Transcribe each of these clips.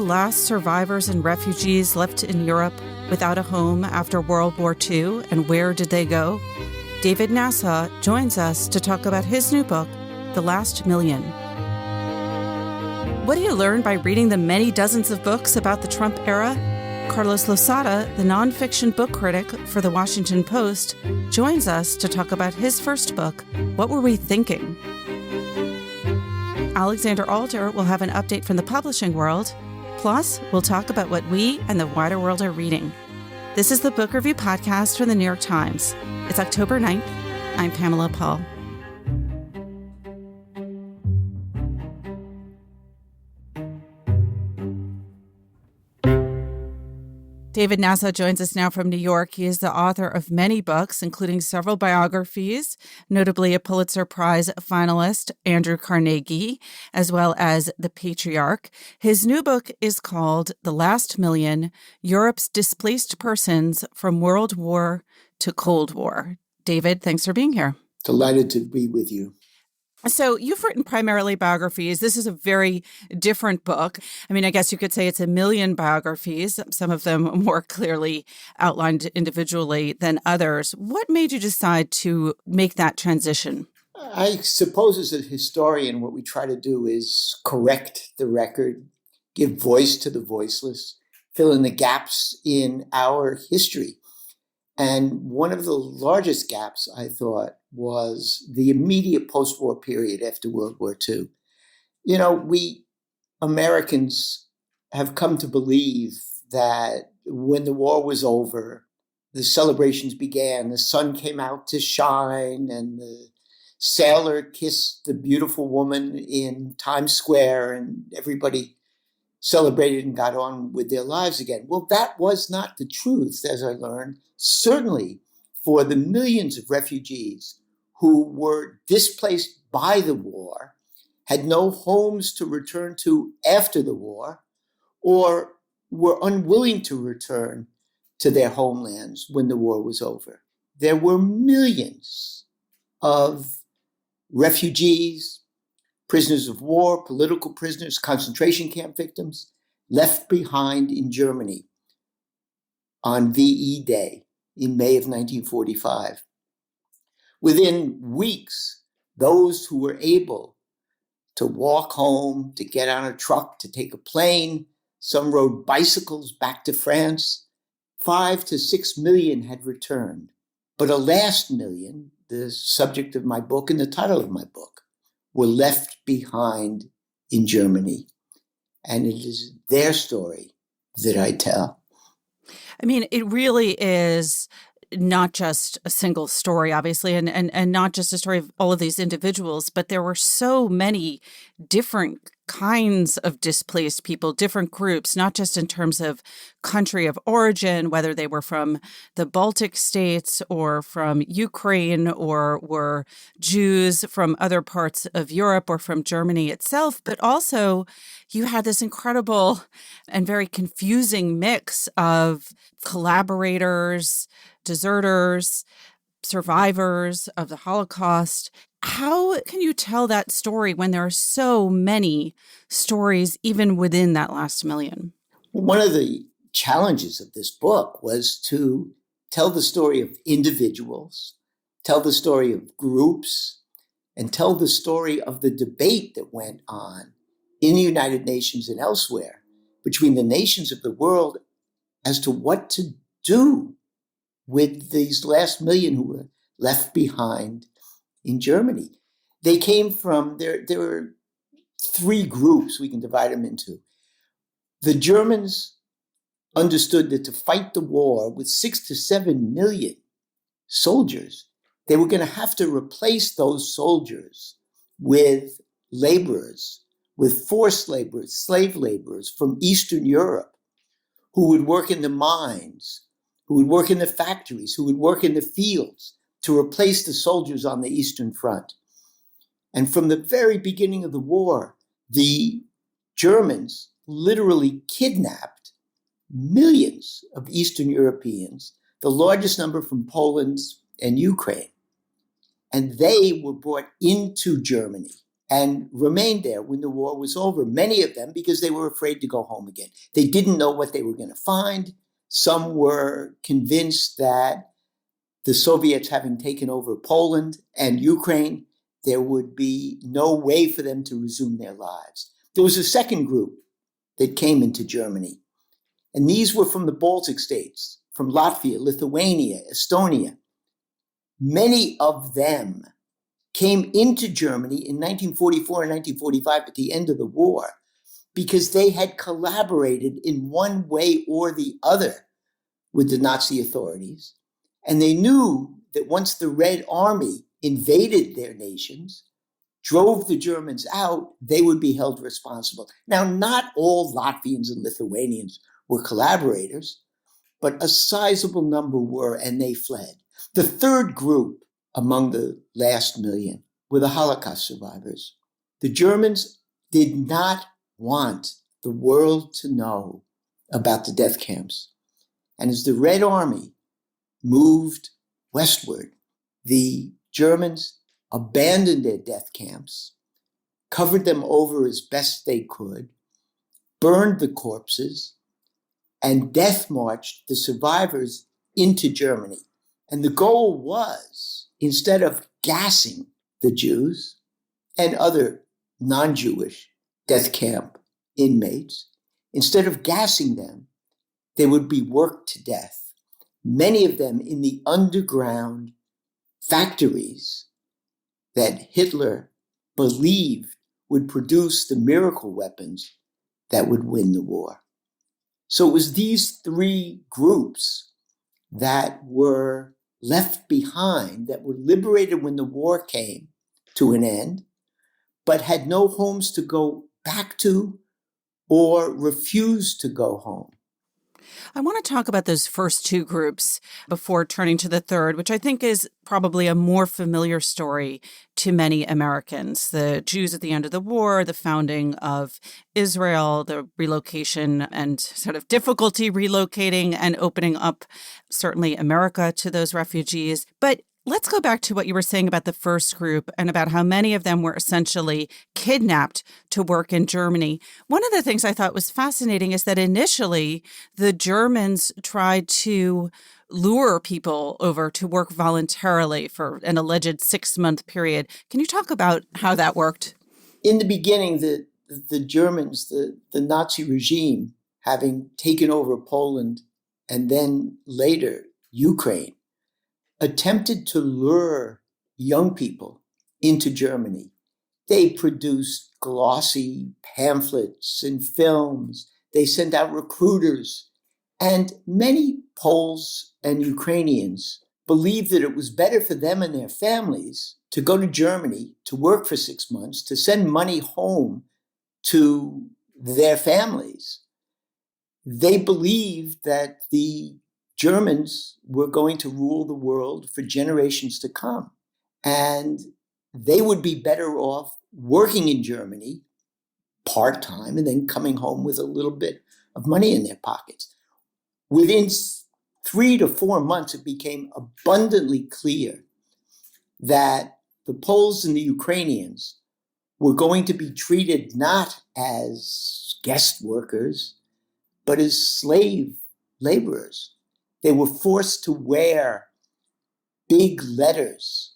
last survivors and refugees left in Europe without a home after World War II, and where did they go? David Nasaw joins us to talk about his new book, The Last Million. What do you learn by reading the many dozens of books about the Trump era? Carlos Lozada, the nonfiction book critic for The Washington Post, joins us to talk about his first book, What Were We Thinking? Alexander Alter will have an update from the publishing world. Plus, we'll talk about what we and the wider world are reading. This is the Book Review Podcast from the New York Times. It's October 9th. I'm Pamela Paul. David Nasaw joins us now from New York. He is the author of many books, including several biographies, notably a Pulitzer Prize finalist, Andrew Carnegie, as well as The Patriarch. His new book is called The Last Million, Europe's Displaced Persons from World War to Cold War. David, thanks for being here. Delighted to be with you. So you've written primarily biographies. This is a very different book. I mean, I guess you could say it's a million biographies, some of them more clearly outlined individually than others. What made you decide to make that transition? I suppose as a historian, what we try to do is correct the record, give voice to the voiceless, fill in the gaps in our history. And one of the largest gaps, I thought, was the immediate post-war period after World War II. You know, we Americans have come to believe that when the war was over, the celebrations began, the sun came out to shine, and the sailor kissed the beautiful woman in Times Square, and everybody celebrated and got on with their lives again. Well, that was not the truth, as I learned, certainly for the millions of refugees who were displaced by the war, had no homes to return to after the war, or were unwilling to return to their homelands when the war was over. There were millions of refugees, prisoners of war, political prisoners, concentration camp victims, left behind in Germany on VE Day in May of 1945. Within weeks, those who were able to walk home, to get on a truck, to take a plane, some rode bicycles back to France, 5 to 6 million had returned. But a last million, the subject of my book and the title of my book, were left behind in Germany. And it is their story that I tell. I mean, it really is not just a single story, obviously, and not just a story of all of these individuals, but there were so many different kinds of displaced people, different groups, not just in terms of country of origin, whether they were from the Baltic states or from Ukraine or were Jews from other parts of Europe or from Germany itself, but also you had this incredible and very confusing mix of collaborators, deserters, survivors of the Holocaust. How can you tell that story when there are so many stories even within that last million? One of the challenges of this book was to tell the story of individuals, tell the story of groups, and tell the story of the debate that went on in the United Nations and elsewhere between the nations of the world as to what to do with these last million who were left behind in Germany. They came from, there were 3 groups we can divide them into. The Germans understood that to fight the war with 6 to 7 million soldiers, they were going to have to replace those soldiers with laborers, with forced laborers, slave laborers from Eastern Europe who would work in the mines, who would work in the factories, who would work in the fields to replace the soldiers on the Eastern Front. And from the very beginning of the war, the Germans literally kidnapped millions of Eastern Europeans, the largest number from Poland and Ukraine. And they were brought into Germany and remained there when the war was over, many of them because they were afraid to go home again. They didn't know what they were going to find. Some were convinced that the Soviets, having taken over Poland and Ukraine, there would be no way for them to resume their lives. There was a second group that came into Germany, and these were from the Baltic states, from Latvia, Lithuania, Estonia. Many of them came into Germany in 1944 and 1945 at the end of the war because they had collaborated in one way or the other with the Nazi authorities. And they knew that once the Red Army invaded their nations, drove the Germans out, they would be held responsible. Now, not all Latvians and Lithuanians were collaborators, but a sizable number were, and they fled. The third group among the last million were the Holocaust survivors. The Germans did not want the world to know about the death camps. And as the Red Army moved westward, the Germans abandoned their death camps, covered them over as best they could, burned the corpses, and death marched the survivors into Germany. And the goal was, instead of gassing the Jews and other non-Jewish death camp inmates, instead of gassing them, they would be worked to death. Many of them in the underground factories that Hitler believed would produce the miracle weapons that would win the war. So it was these three groups that were left behind, that were liberated when the war came to an end, but had no homes to go back to or refused to go home. I want to talk about those first two groups before turning to the third, which I think is probably a more familiar story to many Americans. The Jews at the end of the war, the founding of Israel, the relocation and sort of difficulty relocating and opening up certainly America to those refugees. But let's go back to what you were saying about the first group and about how many of them were essentially kidnapped to work in Germany. One of the things I thought was fascinating is that initially the Germans tried to lure people over to work voluntarily for an alleged 6-month period. Can you talk about how that worked? In the beginning, the Germans, the Nazi regime, having taken over Poland and then later Ukraine, attempted to lure young people into Germany. They produced glossy pamphlets and films. They sent out recruiters. And many Poles and Ukrainians believed that it was better for them and their families to go to Germany to work for 6 months, to send money home to their families. They believed that the Germans were going to rule the world for generations to come. And they would be better off working in Germany part-time and then coming home with a little bit of money in their pockets. Within 3 to 4 months, it became abundantly clear that the Poles and the Ukrainians were going to be treated not as guest workers, but as slave laborers. They were forced to wear big letters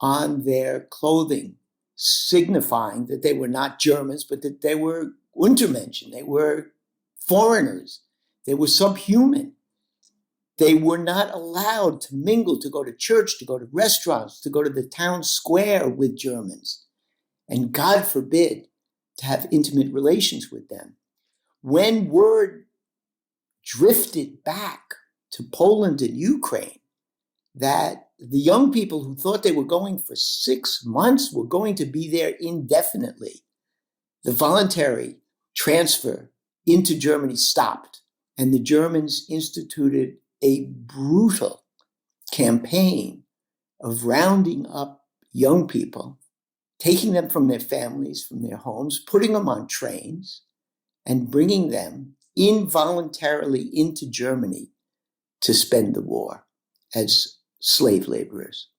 on their clothing, signifying that they were not Germans, but that they were Untermenschen. They were foreigners. They were subhuman. They were not allowed to mingle, to go to church, to go to restaurants, to go to the town square with Germans, and God forbid to have intimate relations with them. When word drifted back to Poland and Ukraine that the young people who thought they were going for 6 months were going to be there indefinitely, the voluntary transfer into Germany stopped, and the Germans instituted a brutal campaign of rounding up young people, taking them from their families, from their homes, putting them on trains, and bringing them involuntarily into Germany to spend the war as slave laborers.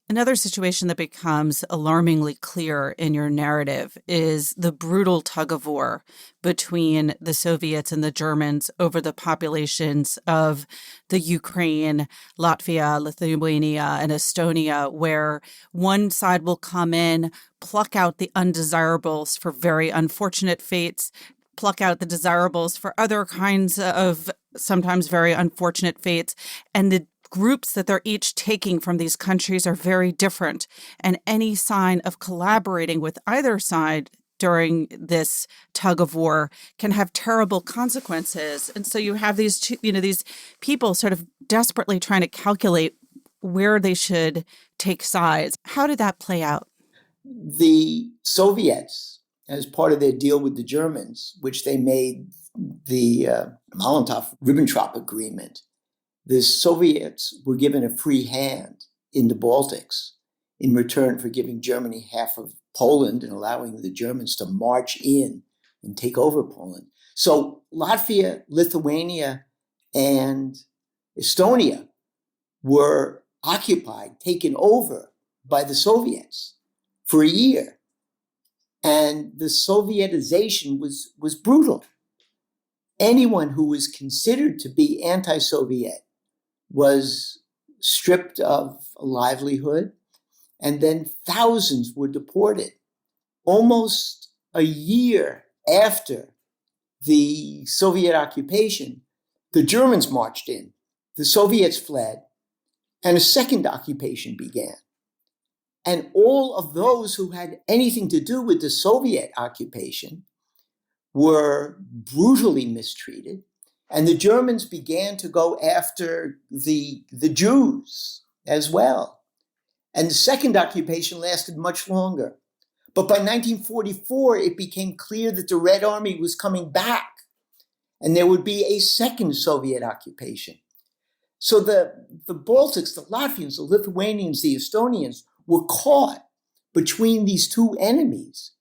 Another situation that becomes alarmingly clear in your narrative is the brutal tug of war between the Soviets and the Germans over the populations of the Ukraine, Latvia, Lithuania, and Estonia, where one side will come in, pluck out the undesirables for very unfortunate fates, pluck out the desirables for other kinds of sometimes very unfortunate fates, and the groups that they're each taking from these countries are very different. And any sign of collaborating with either side during this tug of war can have terrible consequences. And so you have these two, these people sort of desperately trying to calculate where they should take sides. How did that play out? The Soviets, as part of their deal with the Germans, which they made the Molotov-Ribbentrop Agreement, the Soviets were given a free hand in the Baltics in return for giving Germany half of Poland and allowing the Germans to march in and take over Poland. So Latvia, Lithuania, and Estonia were occupied, taken over by the Soviets for a year. And the Sovietization was brutal. Anyone who was considered to be anti-Soviet was stripped of a livelihood, and then thousands were deported. Almost a year after the Soviet occupation, the Germans marched in, the Soviets fled, and a second occupation began. And all of those who had anything to do with the Soviet occupation were brutally mistreated. And the Germans began to go after the Jews as well. And the second occupation lasted much longer. But by 1944, it became clear that the Red Army was coming back, and there would be a second Soviet occupation. So the Baltics, the Latvians, the Lithuanians, the Estonians were caught between these two enemies.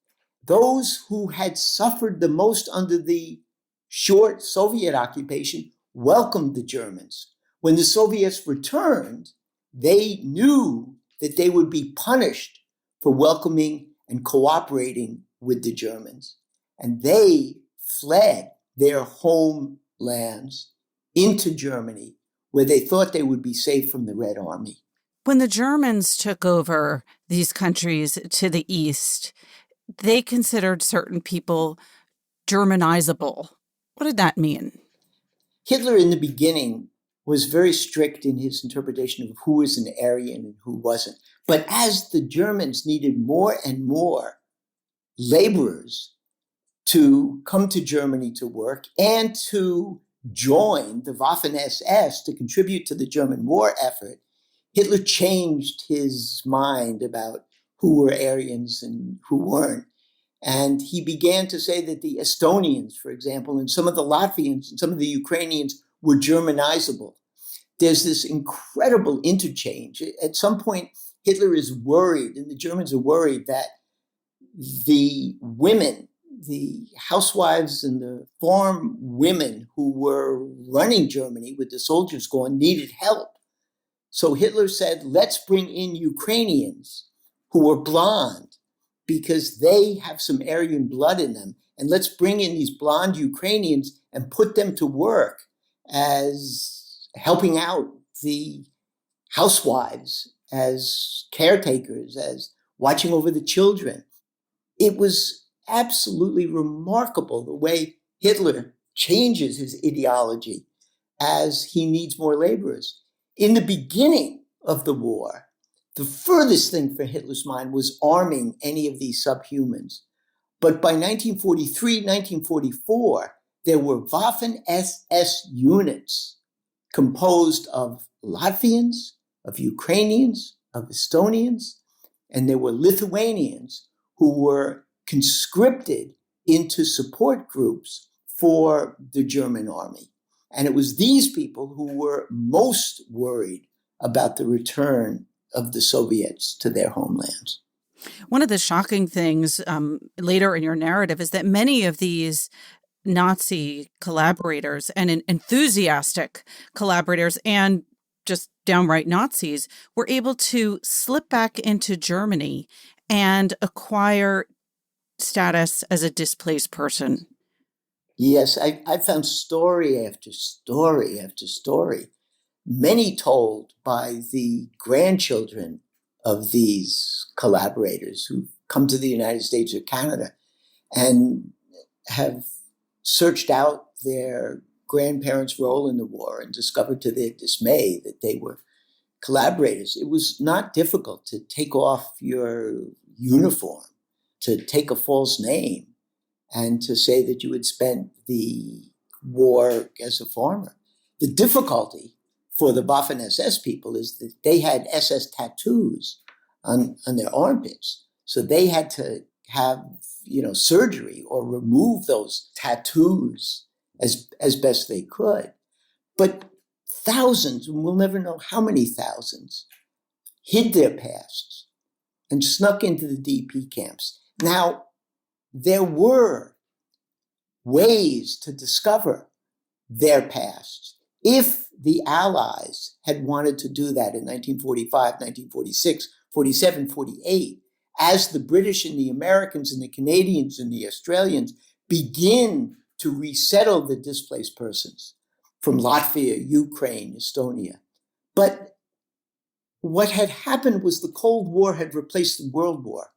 Those who had suffered the most under the short Soviet occupation welcomed the Germans. When the Soviets returned, they knew that they would be punished for welcoming and cooperating with the Germans. And they fled their homelands into Germany, where they thought they would be safe from the Red Army. When the Germans took over these countries to the east, they considered certain people Germanizable. What did that mean? Hitler, in the beginning, was very strict in his interpretation of who was an Aryan and who wasn't. But as the Germans needed more and more laborers to come to Germany to work and to join the Waffen-SS to contribute to the German war effort, Hitler changed his mind about who were Aryans and who weren't. And he began to say that the Estonians, for example, and some of the Latvians and some of the Ukrainians were Germanizable. There's this incredible interchange. At some point, Hitler is worried, and the Germans are worried, that the women, the housewives and the farm women who were running Germany with the soldiers gone needed help. So Hitler said, let's bring in Ukrainians who are blonde because they have some Aryan blood in them. And let's bring in these blonde Ukrainians and put them to work as helping out the housewives, as caretakers, as watching over the children. It was absolutely remarkable the way Hitler changes his ideology as he needs more laborers. In the beginning of the war, the furthest thing for Hitler's mind was arming any of these subhumans. But by 1943, 1944, there were Waffen-SS units composed of Latvians, of Ukrainians, of Estonians, and there were Lithuanians who were conscripted into support groups for the German army. And it was these people who were most worried about the return of the Soviets to their homelands. One of the shocking things later in your narrative is that many of these Nazi collaborators and enthusiastic collaborators and just downright Nazis, were able to slip back into Germany and acquire status as a displaced person. Yes, I found story after story after story, many told by the grandchildren of these collaborators who've come to the United States or Canada and have searched out their grandparents' role in the war and discovered to their dismay that they were collaborators. It was not difficult to take off your uniform, to take a false name, and to say that you had spent the war as a farmer. The difficulty for the Waffen SS people is that they had SS tattoos on their armpits. So they had to have, surgery or remove those tattoos as best they could. But thousands, and we'll never know how many thousands, hid their pasts and snuck into the DP camps. Now, there were ways to discover their pasts. If the Allies had wanted to do that in 1945, 1946, 47, 48, as the British and the Americans and the Canadians and the Australians begin to resettle the displaced persons from Latvia, Ukraine, Estonia. But what had happened was the Cold War had replaced the World War.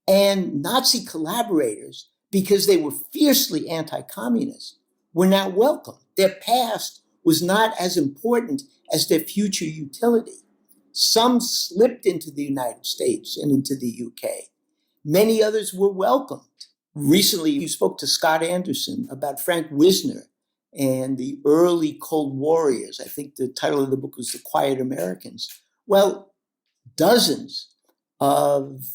And Nazi collaborators, because they were fiercely anti-communist, were now welcome. Their past was not as important as their future utility. Some slipped into the United States and into the UK. Many others were welcomed. Recently, you spoke to Scott Anderson about Frank Wisner and the early Cold Warriors. I think the title of the book was The Quiet Americans. Well, dozens of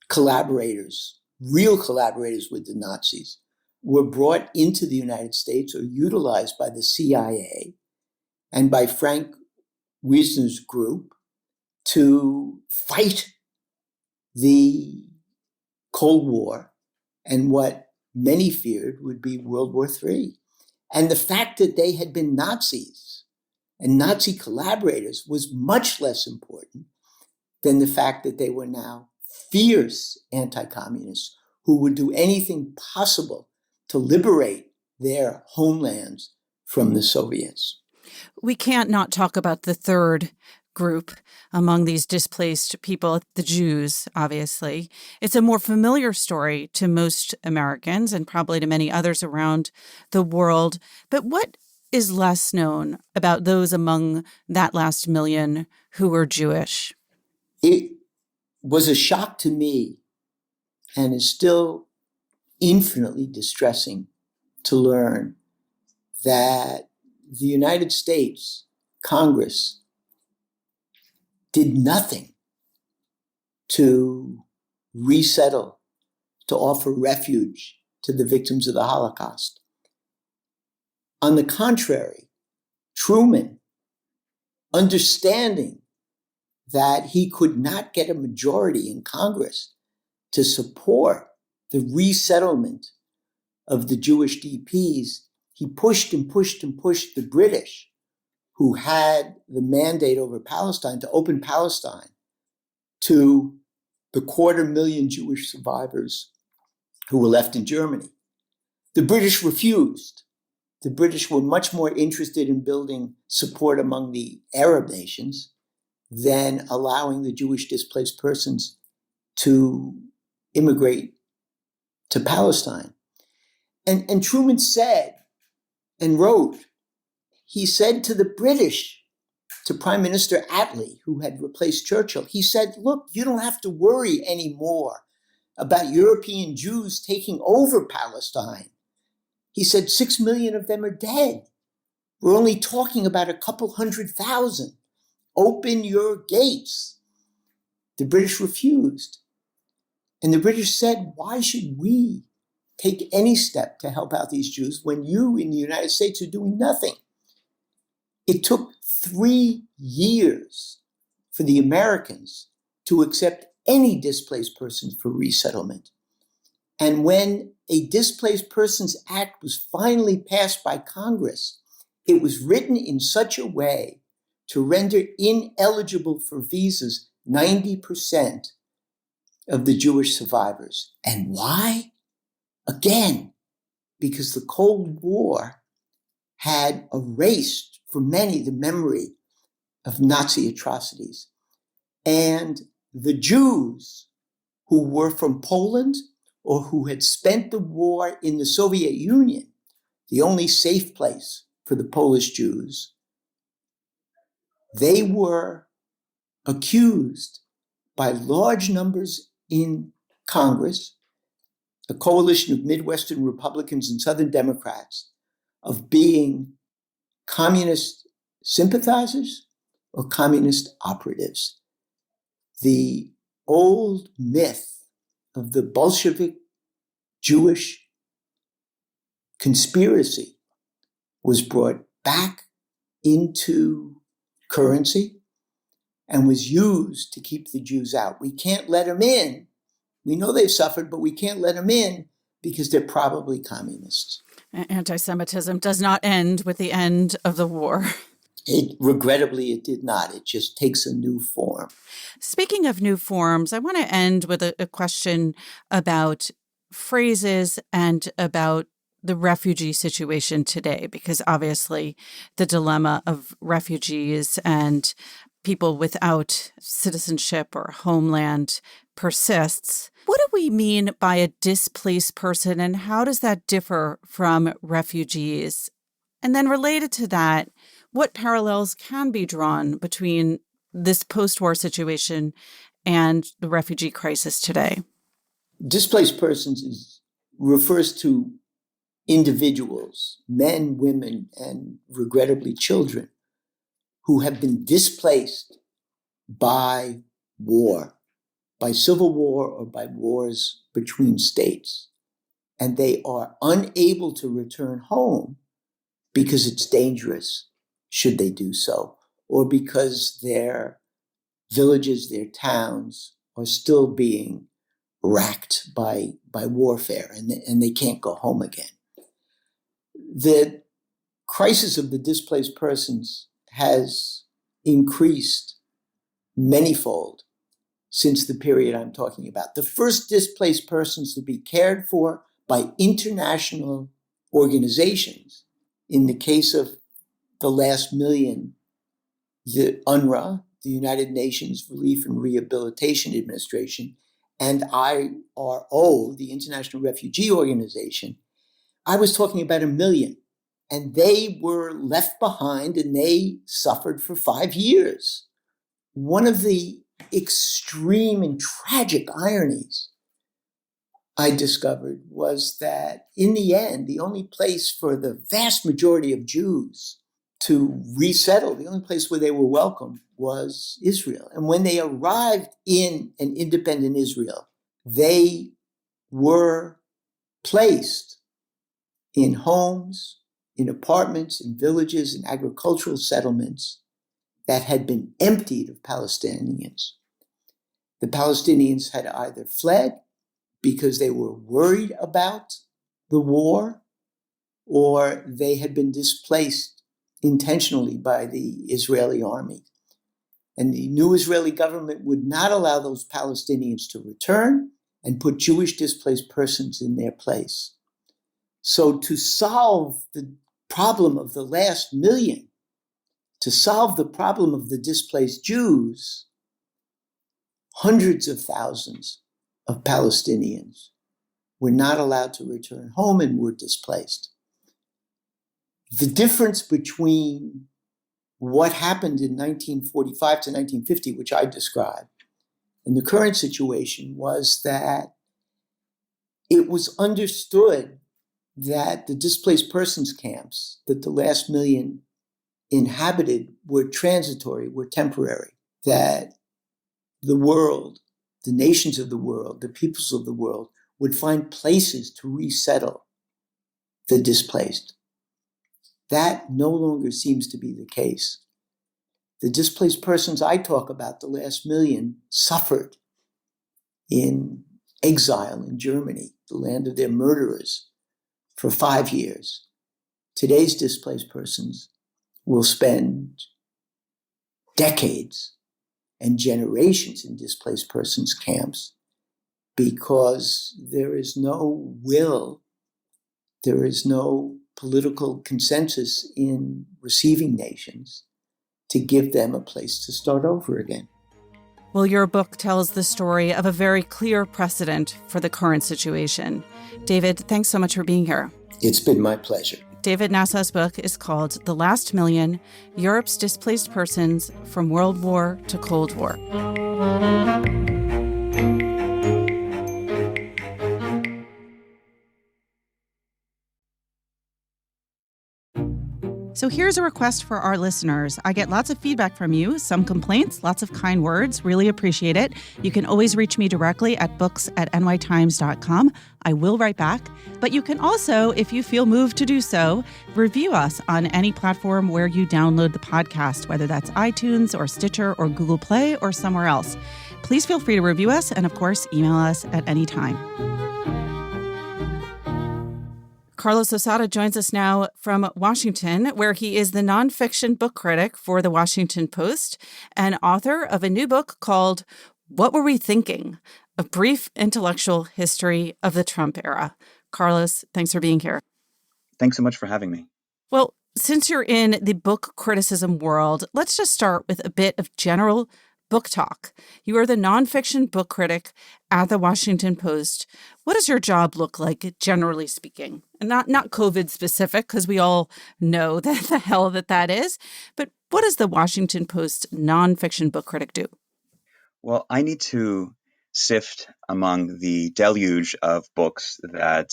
collaborators, real collaborators with the Nazis, were brought into the United States or utilized by the CIA and by Frank Wisner's group to fight the Cold War and what many feared would be World War III. And the fact that they had been Nazis and Nazi collaborators was much less important than the fact that they were now fierce anti-communists who would do anything possible to liberate their homelands from the Soviets. We can't not talk about the third group among these displaced people, the Jews, obviously. It's a more familiar story to most Americans and probably to many others around the world. But what is less known about those among that last million who were Jewish? It was a shock to me and is still infinitely distressing to learn that the United States Congress did nothing to resettle, to offer refuge to the victims of the Holocaust. On the contrary, Truman, understanding that he could not get a majority in Congress to support the resettlement of the Jewish DPs, he pushed and pushed and pushed the British, who had the mandate over Palestine, to open Palestine to the 250,000 Jewish survivors who were left in Germany. The British refused. The British were much more interested in building support among the Arab nations than allowing the Jewish displaced persons to immigrate to Palestine. And Truman said and wrote, he said to the British, to Prime Minister Attlee, who had replaced Churchill, he said, look, you don't have to worry anymore about European Jews taking over Palestine. He said 6 million of them are dead. We're only talking about a couple 100,000. Open your gates. The British refused. And the British said, why should we take any step to help out these Jews when you in the United States are doing nothing? It took 3 years for the Americans to accept any displaced persons for resettlement. And when a Displaced Persons Act was finally passed by Congress, it was written in such a way to render ineligible for visas 90% of the Jewish survivors. And why? Again, because the Cold War had erased for many the memory of Nazi atrocities. And the Jews who were from Poland or who had spent the war in the Soviet Union, the only safe place for the Polish Jews, they were accused by large numbers in Congress, a coalition of Midwestern Republicans and Southern Democrats, of being communist sympathizers or communist operatives. The old myth of the Bolshevik Jewish conspiracy was brought back into currency and was used to keep the Jews out. We can't let them in. We know they've suffered, but we can't let them in because they're probably communists. Anti-Semitism does not end with the end of the war. Regrettably, it did not. It just takes a new form. Speaking of new forms, I want to end with a question about phrases and about the refugee situation today, because obviously the dilemma of refugees and people without citizenship or homeland persists. What do we mean by a displaced person, and how does that differ from refugees? And then related to that, what parallels can be drawn between this post-war situation and the refugee crisis today? Displaced persons refers to individuals, men, women, and regrettably children, who have been displaced by war, by civil war or by wars between states. And they are unable to return home because it's dangerous, should they do so, or because their villages, their towns are still being racked by warfare and they can't go home again. The crisis of the displaced persons has increased manyfold since the period I'm talking about. The first displaced persons to be cared for by international organizations, in the case of the last million, the UNRWA, the United Nations Relief and Rehabilitation Administration, and IRO, the International Refugee Organization, I was talking about 1 million. And they were left behind and they suffered for 5 years. One of the extreme and tragic ironies I discovered was that in the end, the only place for the vast majority of Jews to resettle, the only place where they were welcome was Israel. And when they arrived in an independent Israel, they were placed in homes, in apartments, in villages, in agricultural settlements that had been emptied of Palestinians. The Palestinians had either fled because they were worried about the war, or they had been displaced intentionally by the Israeli army. And the new Israeli government would not allow those Palestinians to return and put Jewish displaced persons in their place. So to solve the problem of the last million, to solve the problem of the displaced Jews, hundreds of thousands of Palestinians were not allowed to return home and were displaced. The difference between what happened in 1945 to 1950, which I described, and the current situation was that it was understood that the displaced persons camps that the last million inhabited were transitory, were temporary, that the world, the nations of the world, the peoples of the world would find places to resettle the displaced. That no longer seems to be the case. The displaced persons I talk about, the last million, suffered in exile in Germany, the land of their murderers, for 5 years. Today's displaced persons will spend decades and generations in displaced persons camps because there is no will, there is no political consensus in receiving nations to give them a place to start over again. Well, your book tells the story of a very clear precedent for the current situation. David, thanks so much for being here. It's been my pleasure. David Nasaw's book is called The Last Million: Europe's Displaced Persons from World War to Cold War. So here's a request for our listeners. I get lots of feedback from you, some complaints, lots of kind words. Really appreciate it. You can always reach me directly at books@nytimes.com. I will write back. But you can also, if you feel moved to do so, review us on any platform where you download the podcast, whether that's iTunes or Stitcher or Google Play or somewhere else. Please feel free to review us and, of course, email us at any time. Carlos Lozada joins us now from Washington, where he is the nonfiction book critic for The Washington Post and author of a new book called What Were We Thinking? A Brief Intellectual History of the Trump Era. Carlos, thanks for being here. Thanks so much for having me. Well, since you're in the book criticism world, let's just start with a bit of general book talk. You are the nonfiction book critic at The Washington Post. What does your job look like, generally speaking? And not COVID specific, because we all know that the hell that is. But what does The Washington Post nonfiction book critic do? Well, I need to sift among the deluge of books that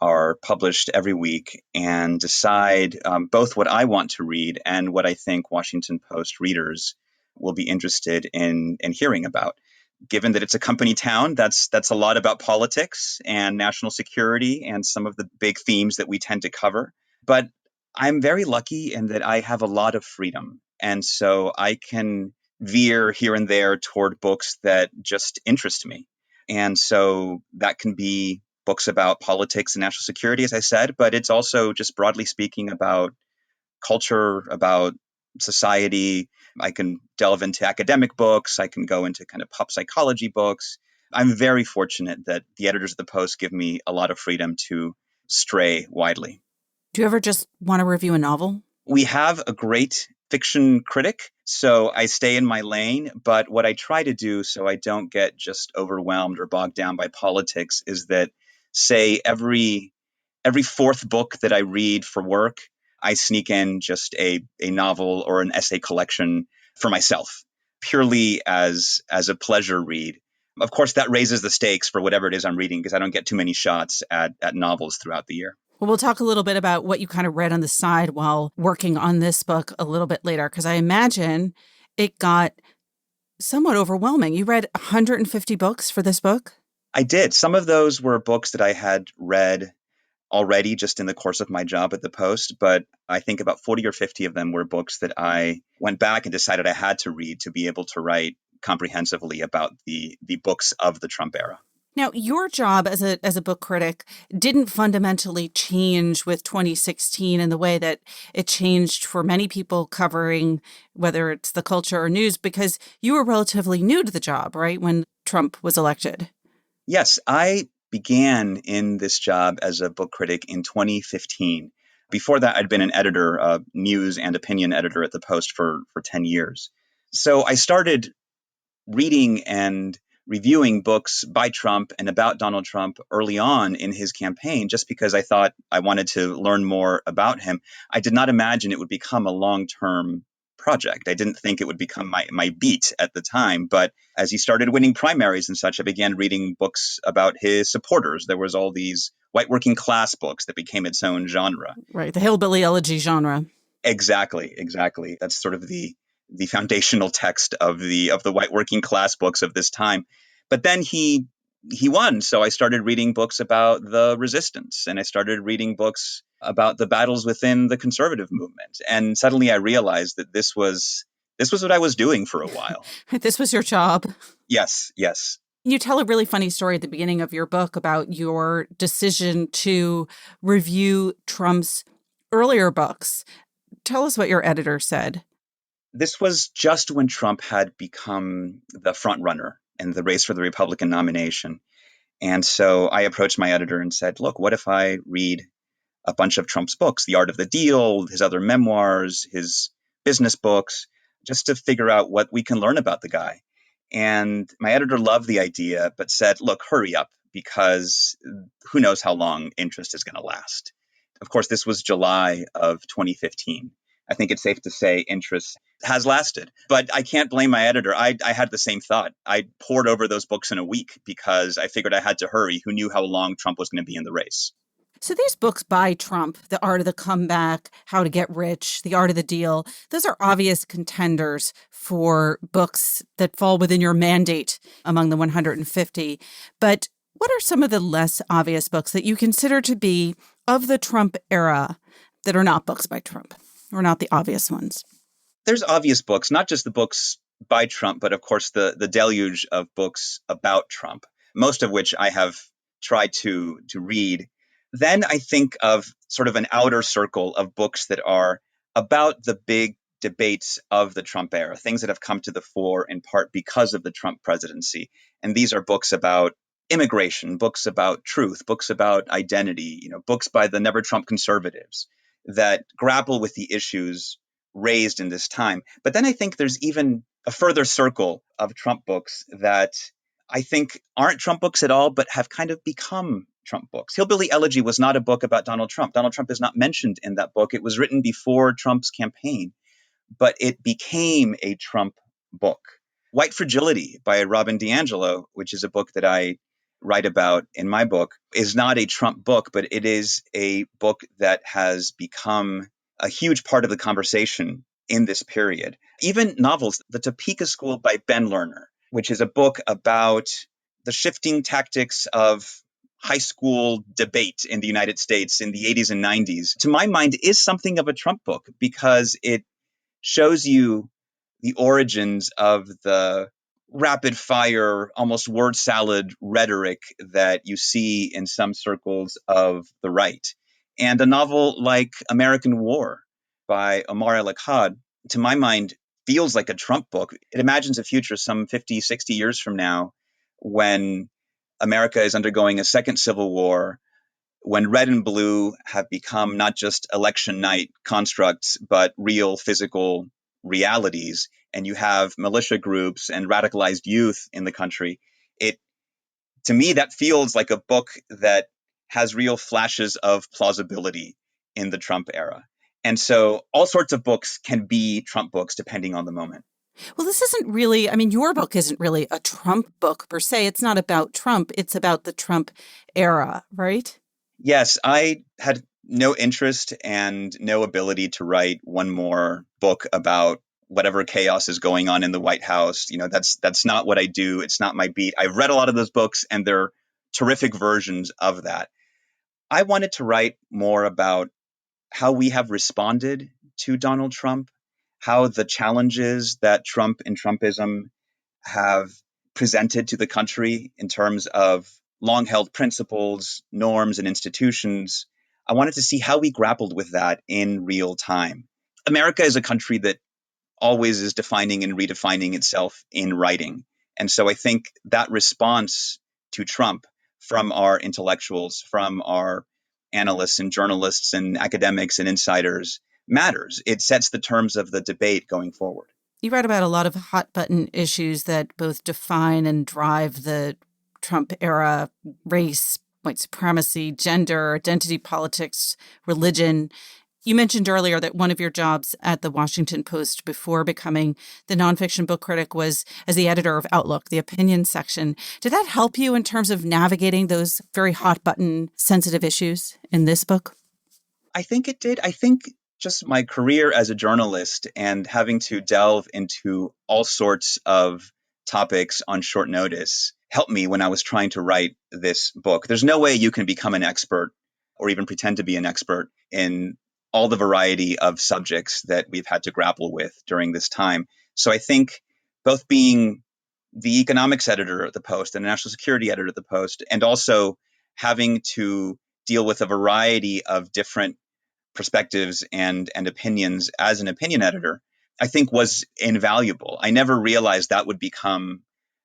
are published every week and decide both what I want to read and what I think Washington Post readers will be interested in hearing about. Given that it's a company town, that's a lot about politics and national security and some of the big themes that we tend to cover. But I'm very lucky in that I have a lot of freedom. And so I can veer here and there toward books that just interest me. And so that can be books about politics and national security, as I said, but it's also just broadly speaking about culture, about society. I can delve into academic books. I can go into kind of pop psychology books. I'm very fortunate that the editors of the Post give me a lot of freedom to stray widely. Do you ever just want to review a novel? We have a great fiction critic, so I stay in my lane. But what I try to do so I don't get just overwhelmed or bogged down by politics is that, say, every fourth book that I read for work, I sneak in just a novel or an essay collection for myself, purely as a pleasure read. Of course, that raises the stakes for whatever it is I'm reading because I don't get too many shots at novels throughout the year. Well, we'll talk a little bit about what you kind of read on the side while working on this book a little bit later, because I imagine it got somewhat overwhelming. You read 150 books for this book? I did. Some of those were books that I had read already just in the course of my job at the Post, but I think about 40 or 50 of them were books that I went back and decided I had to read to be able to write comprehensively about the books of the Trump era. Now, your job as a book critic didn't fundamentally change with 2016 in the way that it changed for many people covering whether it's the culture or news, because you were relatively new to the job, right, when Trump was elected? Yes, I began in this job as a book critic in 2015. Before that, I'd been an editor, a news and opinion editor at the Post for 10 years. So I started reading and reviewing books by Trump and about Donald Trump early on in his campaign, just because I thought I wanted to learn more about him. I did not imagine it would become a long-term project. I didn't think it would become my beat at the time. But as he started winning primaries and such, I began reading books about his supporters. There was all these white working class books that became its own genre. Right, the hillbilly elegy genre. Exactly. That's sort of the foundational text of the white working class books of this time. But then he won, so I started reading books about the resistance, and I started reading books about the battles within the conservative movement. And suddenly I realized that this was what I was doing for a while. This was your job. Yes. You tell a really funny story at the beginning of your book about your decision to review Trump's earlier books. Tell us what your editor said. This was just when Trump had become the front runner in the race for the Republican nomination. And so I approached my editor and said, look, what if I read a bunch of Trump's books, The Art of the Deal, his other memoirs, his business books, just to figure out what we can learn about the guy. And my editor loved the idea, but said, look, hurry up, because who knows how long interest is going to last. Of course, this was July of 2015. I think it's safe to say interest has lasted. But I can't blame my editor. I had the same thought. I poured over those books in a week because I figured I had to hurry. Who knew how long Trump was going to be in the race? So these books by Trump, The Art of the Comeback, How to Get Rich, The Art of the Deal, those are obvious contenders for books that fall within your mandate among the 150. But what are some of the less obvious books that you consider to be of the Trump era that are not books by Trump, or not the obvious ones? There's obvious books, not just the books by Trump, but of course the deluge of books about Trump, most of which I have tried to read. Then I think of sort of an outer circle of books that are about the big debates of the Trump era, things that have come to the fore in part because of the Trump presidency. And these are books about immigration, books about truth, books about identity, books by the Never Trump conservatives that grapple with the issues raised in this time. But then I think there's even a further circle of Trump books that I think aren't Trump books at all, but have kind of become Trump books. Hillbilly Elegy was not a book about Donald Trump. Donald Trump is not mentioned in that book. It was written before Trump's campaign, but it became a Trump book. White Fragility by Robin DiAngelo, which is a book that I write about in my book, is not a Trump book, but it is a book that has become a huge part of the conversation in this period. Even novels, The Topeka School by Ben Lerner, which is a book about the shifting tactics of high school debate in the United States in the 80s and 90s, to my mind, is something of a Trump book because it shows you the origins of the rapid fire, almost word salad rhetoric that you see in some circles of the right. And a novel like American War by Omar El-Akkad, to my mind, feels like a Trump book. It imagines a future some 50, 60 years from now when America is undergoing a second civil war, when red and blue have become not just election night constructs, but real physical realities, and you have militia groups and radicalized youth in the country, it to me that feels like a book that has real flashes of plausibility in the Trump era. And so all sorts of books can be Trump books depending on the moment. Well, this isn't really, I mean, your book isn't really a Trump book per se. It's not about Trump. It's about the Trump era, right? Yes, I had no interest and no ability to write one more book about whatever chaos is going on in the White House. That's not what I do. It's not my beat. I've read a lot of those books and they're terrific versions of that. I wanted to write more about how we have responded to Donald Trump, how the challenges that Trump and Trumpism have presented to the country in terms of long held principles, norms, and institutions. I wanted to see how we grappled with that in real time. America is a country that always is defining and redefining itself in writing. And so I think that response to Trump from our intellectuals, from our analysts and journalists and academics and insiders matters. It sets the terms of the debate going forward. You write about a lot of hot button issues that both define and drive the Trump era: race, white supremacy, gender, identity politics, religion. You mentioned earlier that one of your jobs at the Washington Post before becoming the nonfiction book critic was as the editor of Outlook, the opinion section. Did that help you in terms of navigating those very hot button sensitive issues in this book? I think it did. I think just my career as a journalist and having to delve into all sorts of topics on short notice helped me when I was trying to write this book. There's no way you can become an expert or even pretend to be an expert in all the variety of subjects that we've had to grapple with during this time. So I think both being the economics editor at the Post and the national security editor at the Post, and also having to deal with a variety of different perspectives and opinions as an opinion editor, I think was invaluable. I never realized that would become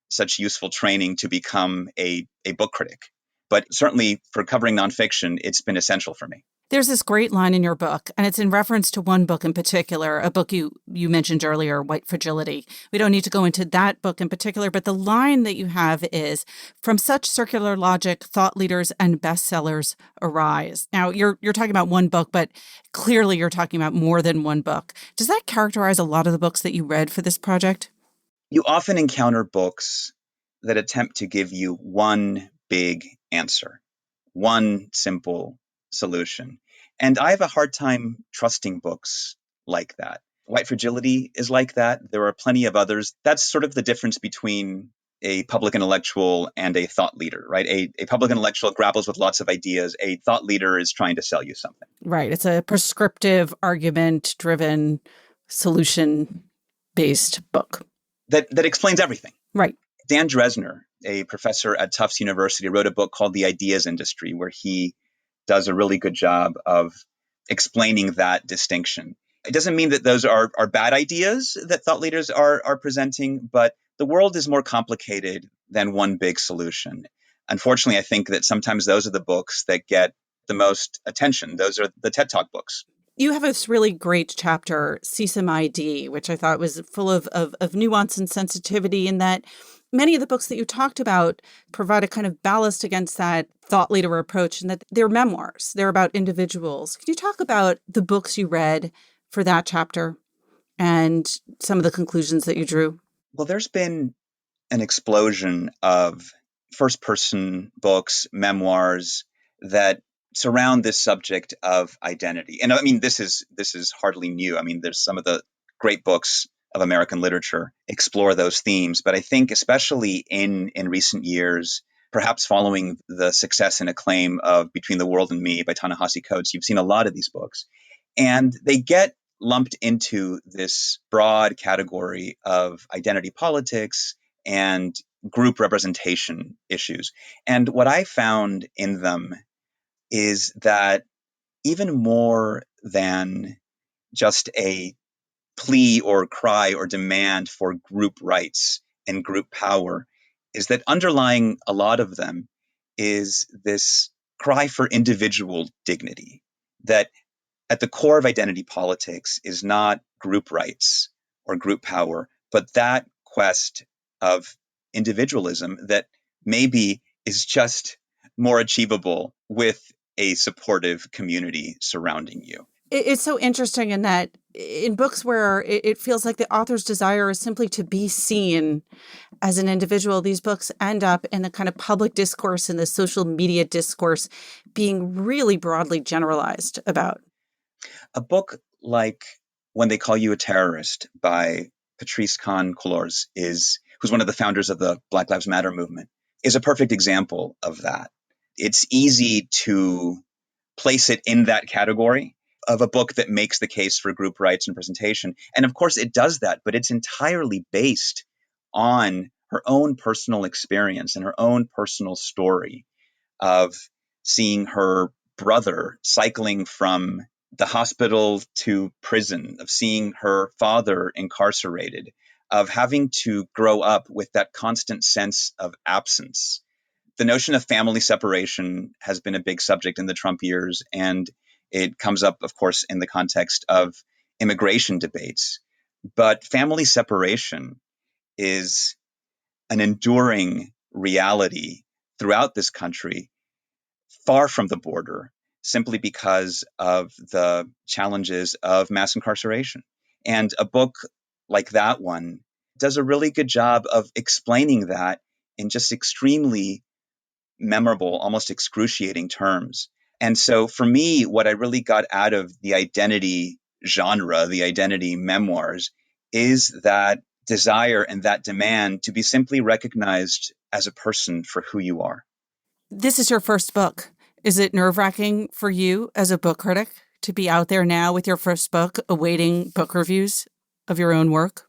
such useful training to become a book critic. But certainly for covering nonfiction, it's been essential for me. There's this great line in your book, and it's in reference to one book in particular, a book you mentioned earlier, White Fragility. We don't need to go into that book in particular, but the line that you have is, "From such circular logic, thought leaders and bestsellers arise." Now, you're talking about one book, but clearly you're talking about more than one book. Does that characterize a lot of the books that you read for this project? You often encounter books that attempt to give you one big answer, one simple solution. And I have a hard time trusting books like that. White Fragility is like that. There are plenty of others. That's sort of the difference between a public intellectual and a thought leader, right? A public intellectual grapples with lots of ideas. A thought leader is trying to sell you something. Right. It's a prescriptive, argument driven, solution based book. That explains everything. Right. Dan Dresner, a professor at Tufts University, wrote a book called The Ideas Industry, where he does a really good job of explaining that distinction. It doesn't mean that those are bad ideas that thought leaders are presenting, but the world is more complicated than one big solution. Unfortunately, I think that sometimes those are the books that get the most attention. Those are the TED Talk books. You have this really great chapter, CSIM ID, which I thought was full of nuance and sensitivity, in that many of the books that you talked about provide a kind of ballast against that thought leader approach, and that they're memoirs. They're about individuals. Can you talk about the books you read for that chapter and some of the conclusions that you drew? Well, there's been an explosion of first person books, memoirs that surround this subject of identity. And I mean, this is hardly new. I mean, there's some of the great books of American literature explore those themes, but I think especially in recent years, perhaps following the success and acclaim of Between the World and Me by Ta-Nehisi Coates, you've seen a lot of these books, and they get lumped into this broad category of identity politics and group representation issues. And what I found in them is that even more than just a plea or cry or demand for group rights and group power, is that underlying a lot of them is this cry for individual dignity, that at the core of identity politics is not group rights or group power, but that quest of individualism that maybe is just more achievable with a supportive community surrounding you. It's so interesting in that in books where it feels like the author's desire is simply to be seen as an individual, these books end up in the kind of public discourse and the social media discourse being really broadly generalized about. A book like When They Call You a Terrorist by Patrice Khan-Cullors, who's one of the founders of the Black Lives Matter movement, is a perfect example of that. It's easy to place it in that category of a book that makes the case for group rights and representation. And of course it does that, but it's entirely based on her own personal experience and her own personal story of seeing her brother cycling from the hospital to prison, of seeing her father incarcerated, of having to grow up with that constant sense of absence. The notion of family separation has been a big subject in the Trump years, and it comes up, of course, in the context of immigration debates. But family separation is an enduring reality throughout this country, far from the border, simply because of the challenges of mass incarceration. And a book like that one does a really good job of explaining that in just extremely memorable, almost excruciating terms. And so for me, what I really got out of the identity genre, the identity memoirs, is that desire and that demand to be simply recognized as a person for who you are. This is your first book. Is it nerve-wracking for you as a book critic to be out there now with your first book, awaiting book reviews of your own work?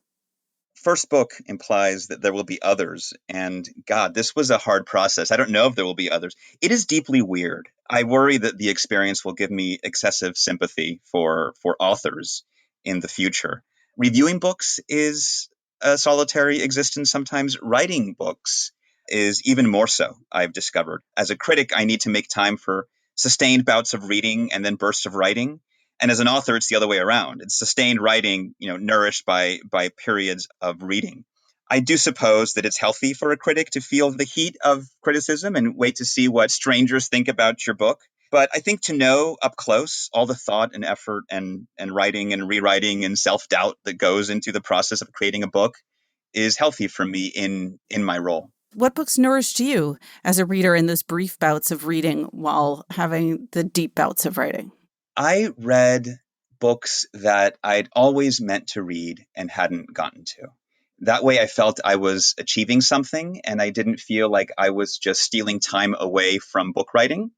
First book implies that there will be others. And God, this was a hard process. I don't know if there will be others. It is deeply weird. I worry that the experience will give me excessive sympathy for authors in the future. Reviewing books is a solitary existence sometimes. Writing books is even more so, I've discovered. As a critic, I need to make time for sustained bouts of reading and then bursts of writing. And as an author, it's the other way around. It's sustained writing, nourished by periods of reading. I do suppose that it's healthy for a critic to feel the heat of criticism and wait to see what strangers think about your book. But I think to know up close all the thought and effort and writing and rewriting and self-doubt that goes into the process of creating a book is healthy for me in my role. What books nourished you as a reader in those brief bouts of reading while having the deep bouts of writing? I read books that I'd always meant to read and hadn't gotten to. That way I felt I was achieving something and I didn't feel like I was just stealing time away from book writing.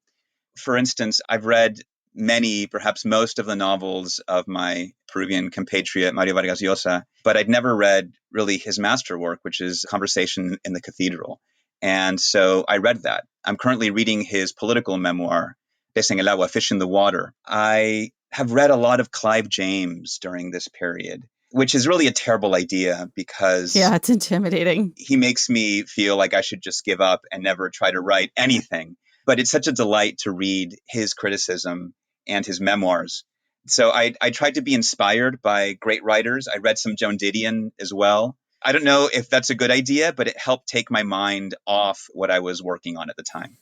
For instance, I've read many, perhaps most of the novels of my Peruvian compatriot, Mario Vargas Llosa, but I'd never read really his masterwork, which is Conversation in the Cathedral. And so I read that. I'm currently reading his political memoir, Pez en el Agua, Fish in the Water. I have read a lot of Clive James during this period, which is really a terrible idea because it's intimidating. He makes me feel like I should just give up and never try to write anything. But it's such a delight to read his criticism and his memoirs. So I tried to be inspired by great writers. I read some Joan Didion as well. I don't know if that's a good idea, but it helped take my mind off what I was working on at the time.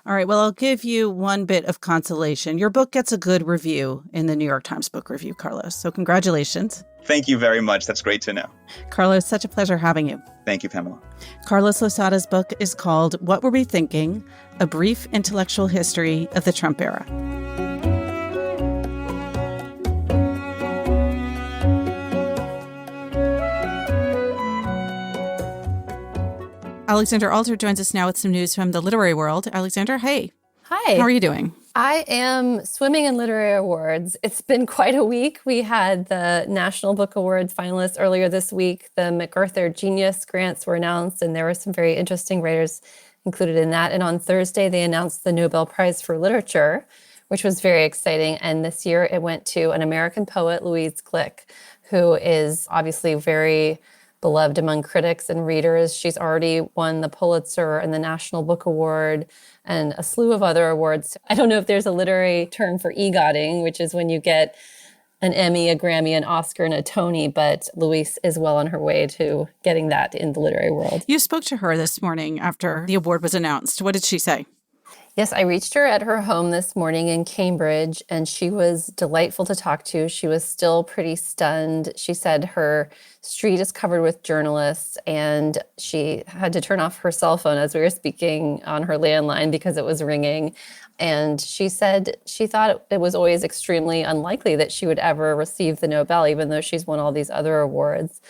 All right. Well, I'll give you one bit of consolation. Your book gets a good review in the New York Times Book Review, Carlos. So congratulations. Thank you very much. That's great to know. Carlos, such a pleasure having you. Thank you, Pamela. Carlos Lozada's book is called What Were We Thinking? A Brief Intellectual History of the Trump Era. Alexandra Alter joins us now with some news from the literary world. Alexandra, hey. Hi. How are you doing? I am swimming in literary awards. It's been quite a week. We had the National Book Awards finalists earlier this week. The MacArthur Genius Grants were announced, and there were some very interesting writers included in that. And on Thursday, they announced the Nobel Prize for Literature, which was very exciting. And this year it went to an American poet, Louise Glück, who is obviously very beloved among critics and readers. She's already won the Pulitzer and the National Book Award and a slew of other awards. I don't know if there's a literary term for EGOTing, which is when you get an Emmy, a Grammy, an Oscar, and a Tony, but Louise is well on her way to getting that in the literary world. You spoke to her this morning after the award was announced. What did she say? Yes, I reached her at her home this morning in Cambridge, and she was delightful to talk to. She was still pretty stunned. She said her street is covered with journalists, and she had to turn off her cell phone as we were speaking on her landline because it was ringing. And she said she thought it was always extremely unlikely that she would ever receive the Nobel, even though she's won all these other awards,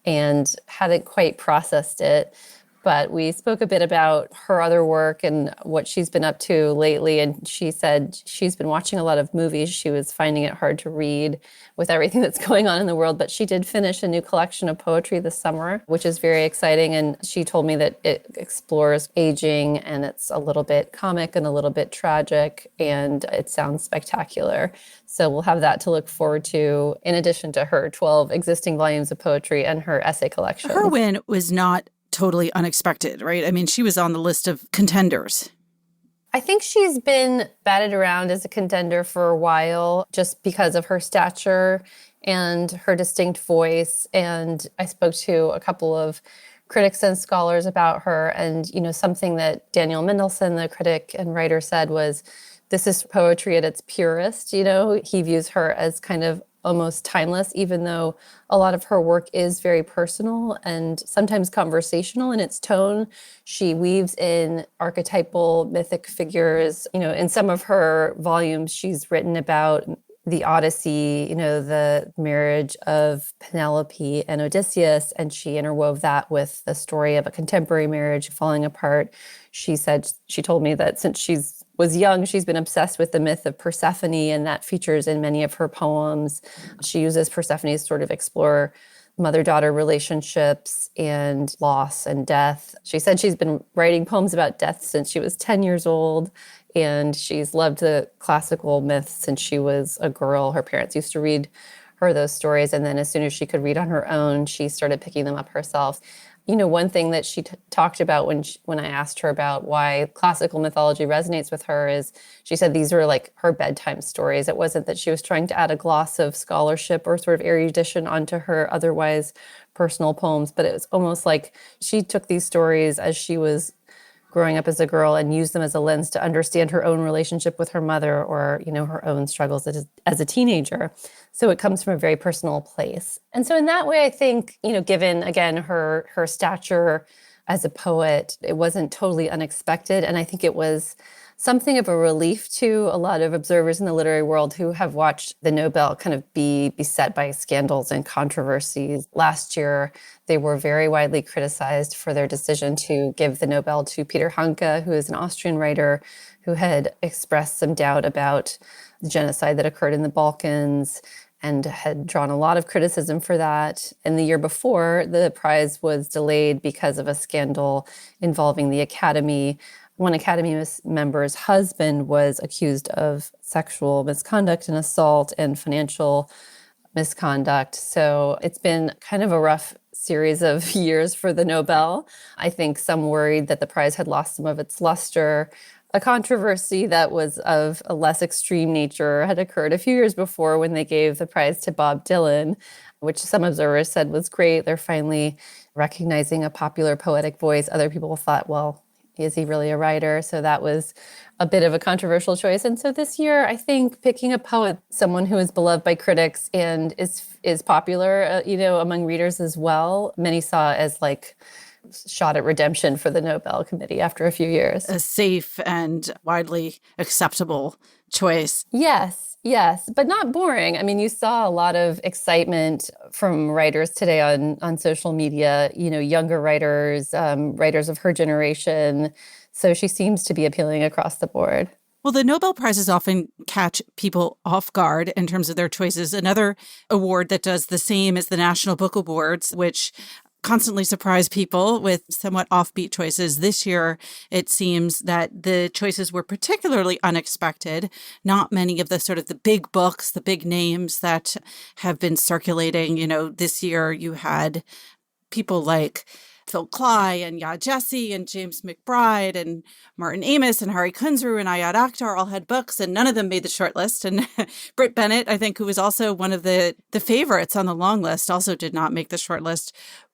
and hadn't quite processed it. But we spoke a bit about her other work and what she's been up to lately. And she said she's been watching a lot of movies. She was finding it hard to read with everything that's going on in the world. But she did finish a new collection of poetry this summer, which is very exciting. And she told me that it explores aging, and it's a little bit comic and a little bit tragic, and it sounds spectacular. So we'll have that to look forward to, in addition to her 12 existing volumes of poetry and her essay collection. Her win was not totally unexpected, right? I mean, she was on the list of contenders. I think she's been batted around as a contender for a while just because of her stature and her distinct voice. And I spoke to a couple of critics and scholars about her. And, something that Daniel Mendelsohn, the critic and writer, said was, this is poetry at its purest. He views her as kind of almost timeless, even though a lot of her work is very personal and sometimes conversational in its tone. She weaves in archetypal mythic figures. In some of her volumes, she's written about the Odyssey, the marriage of Penelope and Odysseus, and she interwove that with the story of a contemporary marriage falling apart. She told me that since was young, she's been obsessed with the myth of Persephone, and that features in many of her poems. She uses Persephone to sort of explore mother-daughter relationships and loss and death. She said she's been writing poems about death since she was 10 years old, and she's loved the classical myths since she was a girl. Her parents used to read her those stories. And then as soon as she could read on her own, she started picking them up herself. You know, one thing that she talked about when I asked her about why classical mythology resonates with her is she said these were like her bedtime stories. It wasn't that she was trying to add a gloss of scholarship or sort of erudition onto her otherwise personal poems, but it was almost like she took these stories as she was growing up as a girl and used them as a lens to understand her own relationship with her mother or, you know, her own struggles as a teenager. So it comes from a very personal place. And so in that way, I think, you know, given, again, her stature as a poet, it wasn't totally unexpected. And I think it was something of a relief to a lot of observers in the literary world who have watched the Nobel kind of be beset by scandals and controversies. Last year, they were very widely criticized for their decision to give the Nobel to Peter Hanke, who is an Austrian writer who had expressed some doubt about the genocide that occurred in the Balkans and had drawn a lot of criticism for that. And the year before, the prize was delayed because of a scandal involving the Academy. One Academy member's husband was accused of sexual misconduct and assault and financial misconduct. So it's been kind of a rough series of years for the Nobel. I think some worried that the prize had lost some of its luster. A controversy that was of a less extreme nature had occurred a few years before when they gave the prize to Bob Dylan, which some observers said was great. They're finally recognizing a popular poetic voice. Other people thought, well, is he really a writer? So that was a bit of a controversial choice. And so this year, I think picking a poet, someone who is beloved by critics and is popular, you know, among readers as well, many saw as like shot at redemption for the Nobel Committee after a few years. A safe and widely acceptable choice. Yes, but not boring. I mean, you saw a lot of excitement from writers today on social media, you know, younger writers, writers of her generation. So she seems to be appealing across the board. Well, the Nobel Prizes often catch people off guard in terms of their choices. Another award that does the same is the National Book Awards, which constantly surprise people with somewhat offbeat choices. This year, it seems that the choices were particularly unexpected. Not many of the sort of the big books, the big names that have been circulating. You know, this year you had people like Phil Cly and Yaa Gyasi and James McBride and Martin Amis and Hari Kunzru and Ayad Akhtar all had books, and none of them made the shortlist. And Britt Bennett, I think, who was also one of the favorites on the long list, also did not make the shortlist.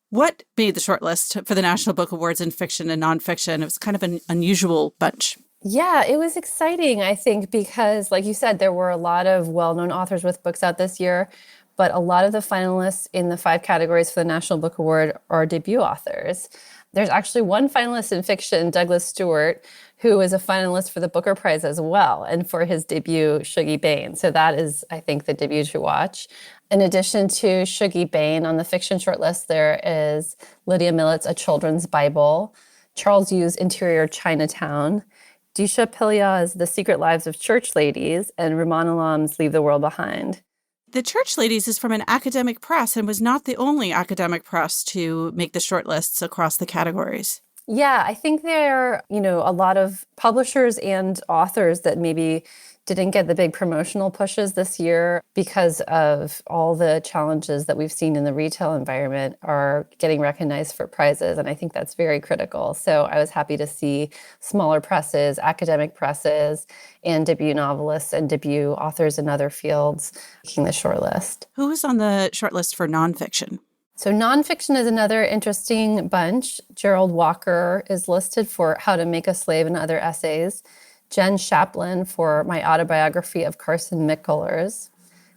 What made the shortlist for the National Book Awards in fiction and nonfiction? It was kind of an unusual bunch. Yeah, it was exciting, I think, because like you said, there were a lot of well-known authors with books out this year, but a lot of the finalists in the 5 categories for the National Book Award are debut authors. There's actually one finalist in fiction, Douglas Stewart, who is a finalist for the Booker Prize as well, and for his debut, Shuggie Bain. So that is, I think, the debut to watch. In addition to Shuggie Bain, on the fiction shortlist, there is Lydia Millet's A Children's Bible, Charles Yu's Interior Chinatown, Disha Pilya's The Secret Lives of Church Ladies, and Rumaan Alam's Leave the World Behind. The Church Ladies is from an academic press and was not the only academic press to make the shortlists across the categories. Yeah, I think there are, you know, a lot of publishers and authors that maybe didn't get the big promotional pushes this year because of all the challenges that we've seen in the retail environment are getting recognized for prizes. And I think that's very critical. So I was happy to see smaller presses, academic presses, and debut novelists and debut authors in other fields making the shortlist. Who was on the shortlist for nonfiction? So nonfiction is another interesting bunch. Gerald Walker is listed for How to Make a Slave and Other Essays. Jen Chaplin for My Autobiography of Carson McCullers.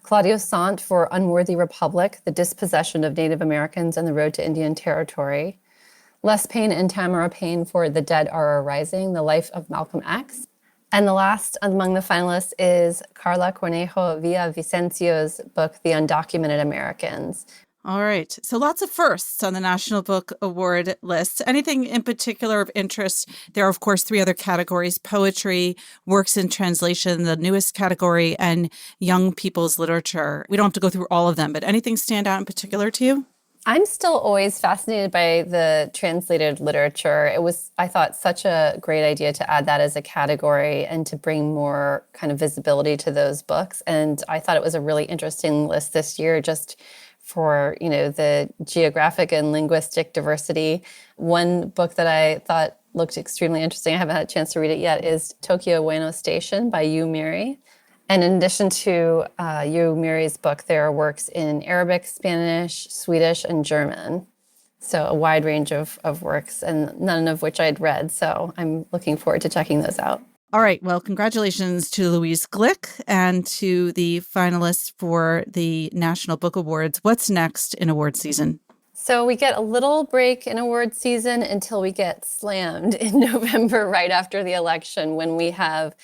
Claudio Sant for Unworthy Republic, The Dispossession of Native Americans and the Road to Indian Territory. Les Payne and Tamara Payne for The Dead Are Arising, The Life of Malcolm X. And the last among the finalists is Carla Cornejo Villavicencio's book, The Undocumented Americans. All right. So lots of firsts on the National Book Award list. Anything in particular of interest? There are, of course, 3 other categories: poetry, works in translation, the newest category, and young people's literature. We don't have to go through all of them, but anything stand out in particular to you? I'm still always fascinated by the translated literature. It was, I thought, such a great idea to add that as a category and to bring more kind of visibility to those books. And I thought it was a really interesting list this year, just for, the geographic and linguistic diversity. One book that I thought looked extremely interesting, I haven't had a chance to read it yet, is Tokyo Ueno Station by Yu Miri. And in addition to Yu Miri's book, there are works in Arabic, Spanish, Swedish, and German. So a wide range of works, and none of which I'd read. So I'm looking forward to checking those out. All right. Well, congratulations to Louise Glick and to the finalists for the National Book Awards. What's next in award season? So we get a little break in award season until we get slammed in November, right after the election, when we have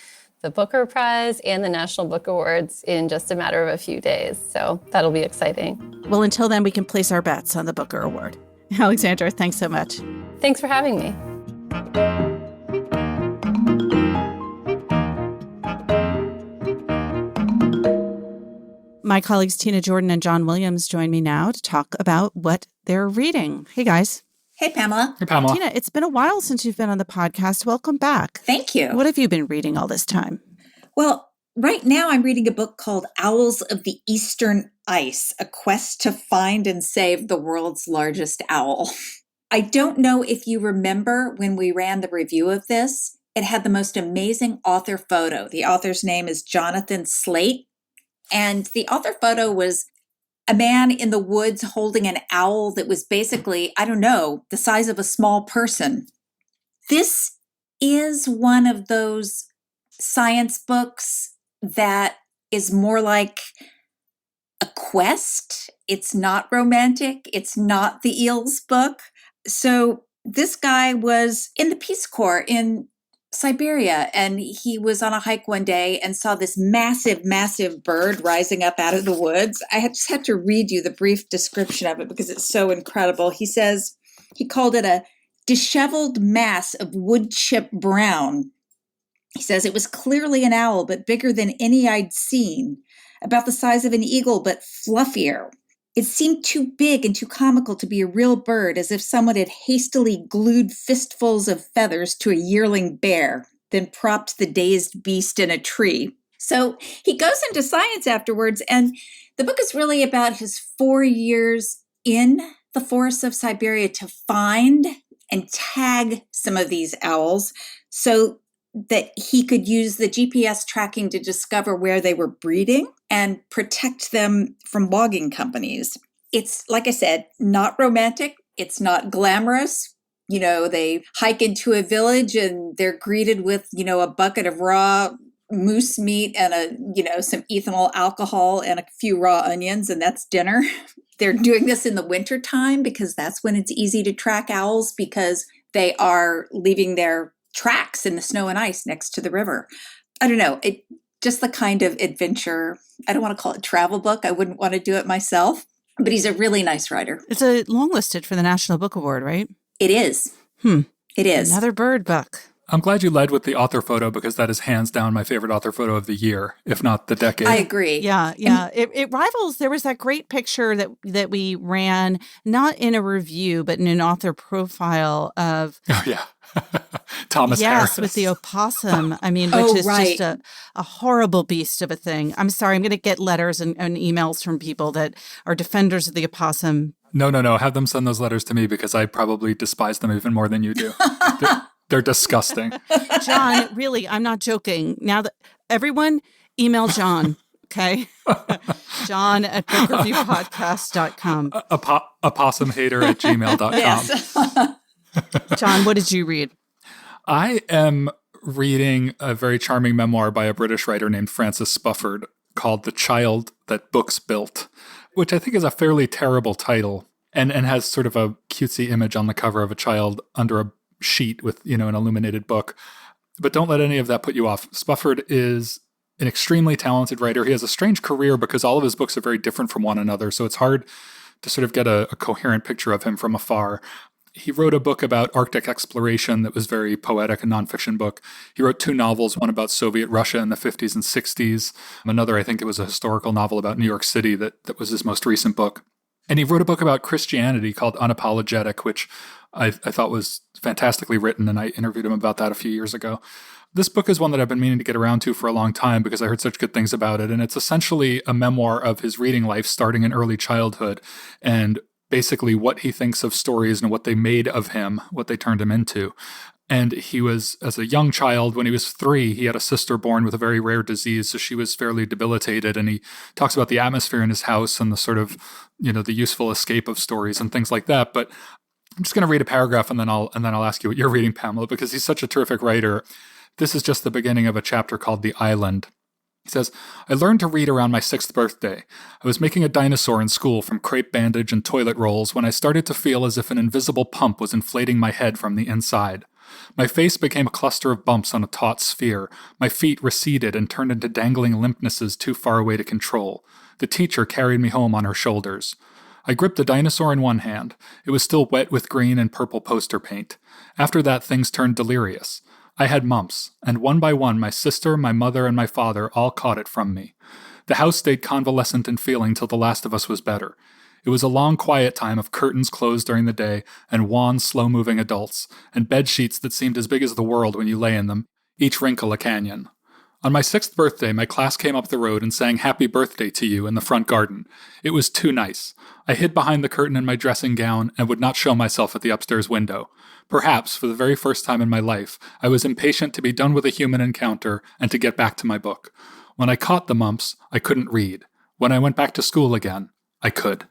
the Booker Prize and the National Book Awards in just a matter of a few days. So that'll be exciting. Well, until then, we can place our bets on the Booker Award. Alexandra, thanks so much. Thanks for having me. My colleagues Tina Jordan and John Williams join me now to talk about what they're reading. Hey, guys. Hey, Pamela. Hey, Pamela. Tina, it's been a while since you've been on the podcast. Welcome back. Thank you. What have you been reading all this time? Well, right now I'm reading a book called Owls of the Eastern Ice, A Quest to Find and Save the World's Largest Owl. I don't know if you remember when we ran the review of this, it had the most amazing author photo. The author's name is Jonathan Slate, and the author photo was a man in the woods holding an owl that was basically, I don't know, the size of a small person. This is one of those science books that is more like a quest. It's not romantic. It's not the Eels book. So this guy was in the Peace Corps in Siberia, and he was on a hike one day and saw this massive, massive bird rising up out of the woods. I just had to read you the brief description of it because it's so incredible. He says he called it a disheveled mass of wood chip brown. He says it was clearly an owl, but bigger than any I'd seen, about the size of an eagle, but fluffier. It seemed too big and too comical to be a real bird, as if someone had hastily glued fistfuls of feathers to a yearling bear, then propped the dazed beast in a tree. So he goes into science afterwards, and the book is really about his 4 years in the forests of Siberia to find and tag some of these owls so that he could use the GPS tracking to discover where they were breeding and protect them from logging companies. It's, like I said, not romantic. It's not glamorous. They hike into a village and they're greeted with, a bucket of raw moose meat and some ethanol alcohol and a few raw onions, and that's dinner. They're doing this in the wintertime because that's when it's easy to track owls, because they are leaving their tracks in the snow and ice next to the river. I don't know. Just the kind of adventure. I don't want to call it a travel book. I wouldn't want to do it myself, but he's a really nice writer. It's a longlisted for the National Book Award, right? It is. It is. Another bird book. I'm glad you led with the author photo because that is hands down my favorite author photo of the year, if not the decade. I agree. Yeah. It rivals. There was that great picture that we ran, not in a review, but in an author profile of. Oh, yeah. Thomas Harris. With the opossum. I mean, which is right. just a horrible beast of a thing. I'm sorry. I'm going to get letters and emails from people that are defenders of the opossum. No. Have them send those letters to me because I probably despise them even more than you do. They're disgusting. John, really, I'm not joking. Now that everyone email John, okay? John at bookreviewpodcast.com. Opossumhater@gmail.com. Yes. John, what did you read? I am reading a very charming memoir by a British writer named Frances Spufford called The Child That Books Built, which I think is a fairly terrible title and has sort of a cutesy image on the cover of a child under a sheet with, an illuminated book. But don't let any of that put you off. Spufford is an extremely talented writer. He has a strange career because all of his books are very different from one another. So it's hard to sort of get a coherent picture of him from afar. He wrote a book about Arctic exploration that was very poetic, a nonfiction book. He wrote 2 novels, one about Soviet Russia in the 50s and 60s. Another, I think it was a historical novel about New York City that was his most recent book. And he wrote a book about Christianity called Unapologetic, which I thought was fantastically written, and I interviewed him about that a few years ago. This book is one that I've been meaning to get around to for a long time because I heard such good things about it, and it's essentially a memoir of his reading life starting in early childhood and basically what he thinks of stories and what they made of him, what they turned him into. And he was, as a young child, when he was 3, he had a sister born with a very rare disease, so she was fairly debilitated. And he talks about the atmosphere in his house and the sort of, the useful escape of stories and things like that. But I'm just going to read a paragraph and then I'll ask you what you're reading, Pamela, because he's such a terrific writer. This is just the beginning of a chapter called The Island. He says, I learned to read around my 6th birthday. I was making a dinosaur in school from crepe bandage and toilet rolls when I started to feel as if an invisible pump was inflating my head from the inside. My face became a cluster of bumps on a taut sphere. My feet receded and turned into dangling limpnesses too far away to control. The teacher carried me home on her shoulders. I gripped the dinosaur in one hand. It was still wet with green and purple poster paint. After that, things turned delirious. I had mumps, and one by one my sister, my mother, and my father all caught it from me. The house stayed convalescent in feeling till the last of us was better. It was a long quiet time of curtains closed during the day and wan, slow-moving adults, and bed sheets that seemed as big as the world when you lay in them, each wrinkle a canyon. On my 6th birthday, my class came up the road and sang Happy Birthday to You in the front garden. It was too nice. I hid behind the curtain in my dressing gown and would not show myself at the upstairs window. Perhaps, for the very first time in my life, I was impatient to be done with a human encounter and to get back to my book. When I caught the mumps, I couldn't read. When I went back to school again, I could.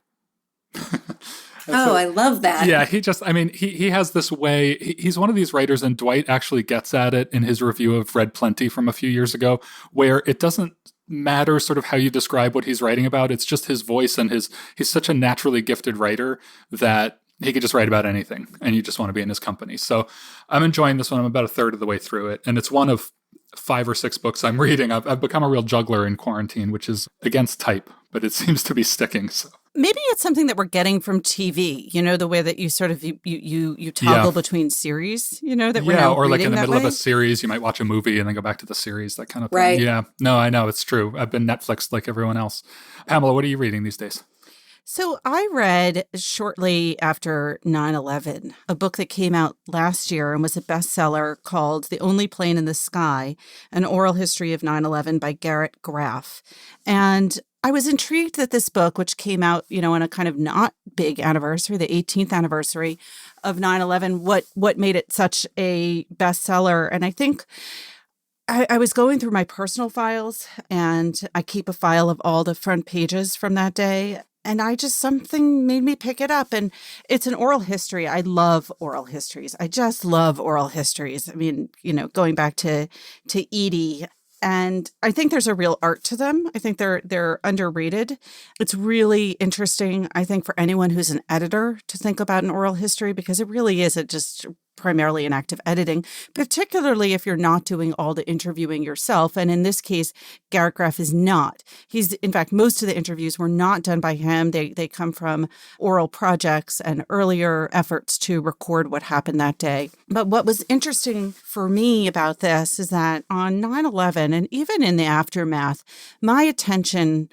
Oh, I love that. Yeah, he has this way. He's one of these writers, and Dwight actually gets at it in his review of Red Plenty from a few years ago, where it doesn't matter sort of how you describe what he's writing about. It's just his voice and he's such a naturally gifted writer that he could just write about anything, and you just want to be in his company. So I'm enjoying this one. I'm about a third of the way through it, and it's one of 5 or 6 books I'm reading. I've become a real juggler in quarantine, which is against type, but it seems to be sticking. So maybe it's something that we're getting from TV, the way that you sort of you toggle between series, that we're now or like in the middle of way. a series, you might watch a movie and then go back to the series, that kind of thing. Right. Yeah. No, I know, it's true. I've been Netflixed like everyone else. Pamela, what are you reading these days? So I read shortly after 9/11 a book that came out last year and was a bestseller called The Only Plane in the Sky, An Oral History of 9/11 by Garrett Graff. And I was intrigued that this book, which came out, on a kind of not big anniversary, the 18th anniversary of 9/11, what made it such a bestseller. And I think I was going through my personal files, and I keep a file of all the front pages from that day. And something made me pick it up. And it's an oral history. I love oral histories. I just love oral histories. I mean, going back to Edie. And I think there's a real art to them. I think they're underrated. It's really interesting, I think, for anyone who's an editor to think about an oral history, because it really is just primarily an act of editing, particularly if you're not doing all the interviewing yourself. And in this case, Garrett Graff is not. In fact, most of the interviews were not done by him. They come from oral projects and earlier efforts to record what happened that day. But what was interesting for me about this is that on 9/11, and even in the aftermath, my attention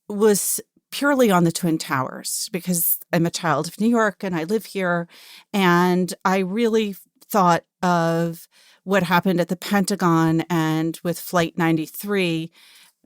was purely on the Twin Towers, because I'm a child of New York and I live here. And I really thought of what happened at the Pentagon and with Flight 93,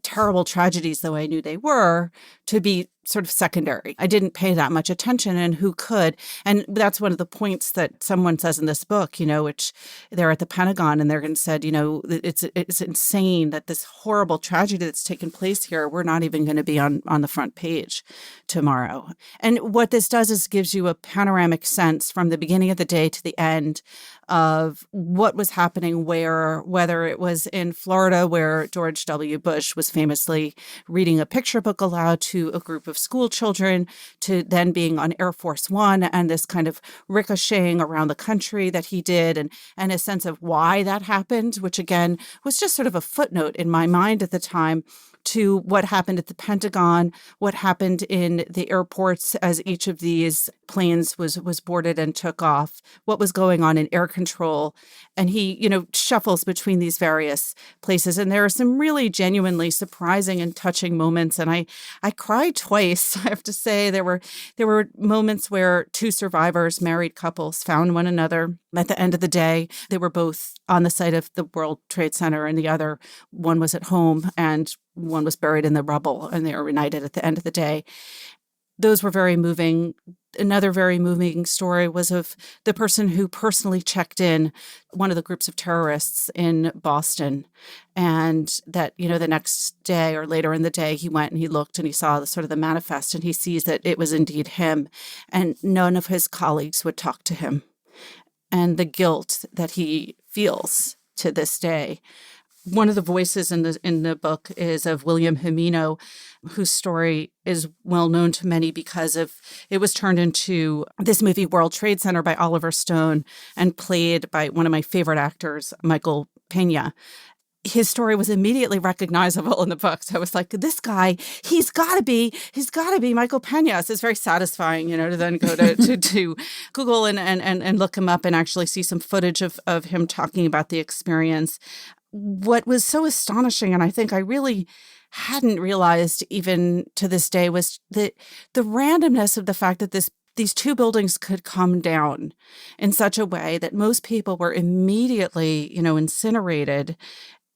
terrible tragedies though I knew they were, to be sort of secondary. I didn't pay that much attention, and who could? And that's one of the points that someone says in this book, which they're at the Pentagon and they're going to said, it's insane that this horrible tragedy that's taken place here, we're not even going to be on the front page tomorrow. And what this does is gives you a panoramic sense from the beginning of the day to the end of what was happening where, whether it was in Florida, where George W. Bush was famously reading a picture book aloud to a group of school children, to then being on Air Force One and this kind of ricocheting around the country that he did, and a sense of why that happened, which again was just sort of a footnote in my mind at the time, to what happened at the Pentagon, what happened in the airports as each of these planes was boarded and took off, what was going on in air control. And he, shuffles between these various places. And there are some really genuinely surprising and touching moments. And I cried twice twice. I have to say there were moments where two survivors, married couples, found one another at the end of the day. They were both on the site of the World Trade Center, and the other one was at home, and one was buried in the rubble, and they were reunited at the end of the day. Those were very moving. Another very moving story was of the person who personally checked in one of the groups of terrorists in Boston. And that, the next day or later in the day, he went and he looked and he saw the manifest, and he sees that it was indeed him. And none of his colleagues would talk to him. And the guilt that he feels to this day. One of the voices in the book is of William Himino, whose story is well known to many because it was turned into this movie World Trade Center by Oliver Stone and played by one of my favorite actors, Michael Pena. His story was immediately recognizable in the book. So I was like, this guy, he's got to be Michael Pena. So it's very satisfying, to then go to Google and look him up and actually see some footage of him talking about the experience. What was so astonishing, and I think I really hadn't realized even to this day, was the randomness of the fact that these two buildings could come down in such a way that most people were immediately, incinerated.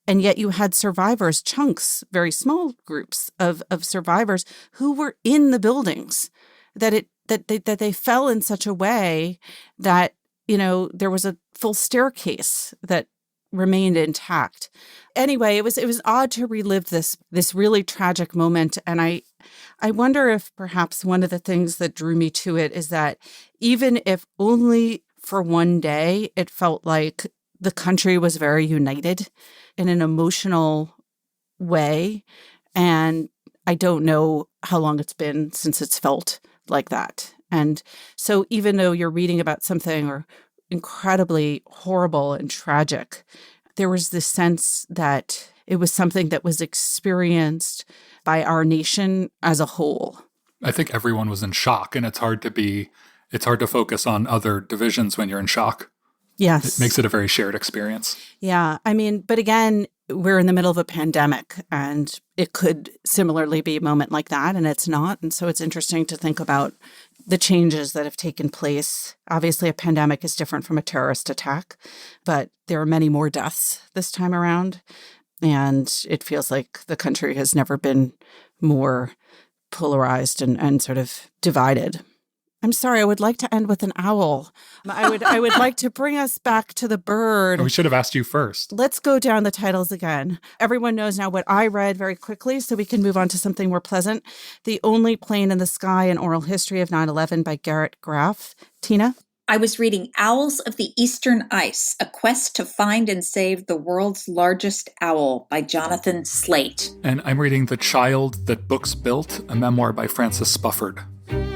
And yet you had survivors, chunks, very small groups of survivors who were in the buildings, that they fell in such a way that, there was a full staircase that remained intact. Anyway, it was odd to relive this really tragic moment. And I wonder if perhaps one of the things that drew me to it is that even if only for one day, it felt like the country was very united in an emotional way. And I don't know how long it's been since it's felt like that. And so even though you're reading about something incredibly horrible and tragic, there was this sense that it was something that was experienced by our nation as a whole. I think everyone was in shock, and it's hard to focus on other divisions when you're in shock. Yes. It makes it a very shared experience. Yeah. But again, we're in the middle of a pandemic, and it could similarly be a moment like that, and it's not. And so it's interesting to think about the changes that have taken place. Obviously, a pandemic is different from a terrorist attack, but there are many more deaths this time around. And it feels like the country has never been more polarized and sort of divided. I'm sorry, I would like to end with an owl. I would like to bring us back to the bird. We should have asked you first. Let's go down the titles again. Everyone knows now what I read very quickly, so we can move on to something more pleasant. The Only Plane in the Sky, An Oral History of 9/11 by Garrett Graff. Tina? I was reading Owls of the Eastern Ice, A Quest to Find and Save the World's Largest Owl by Jonathan Slate. And I'm reading The Child That Books Built, a memoir by Frances Spufford.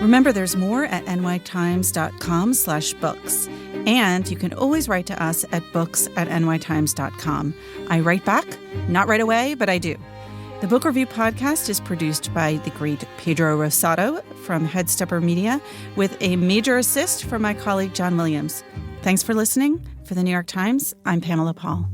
Remember, there's more at nytimes.com/books. And you can always write to us at books@nytimes.com. I write back, not right away, but I do. The Book Review Podcast is produced by the great Pedro Rosado from Headstepper Media, with a major assist from my colleague John Williams. Thanks for listening. For the New York Times, I'm Pamela Paul.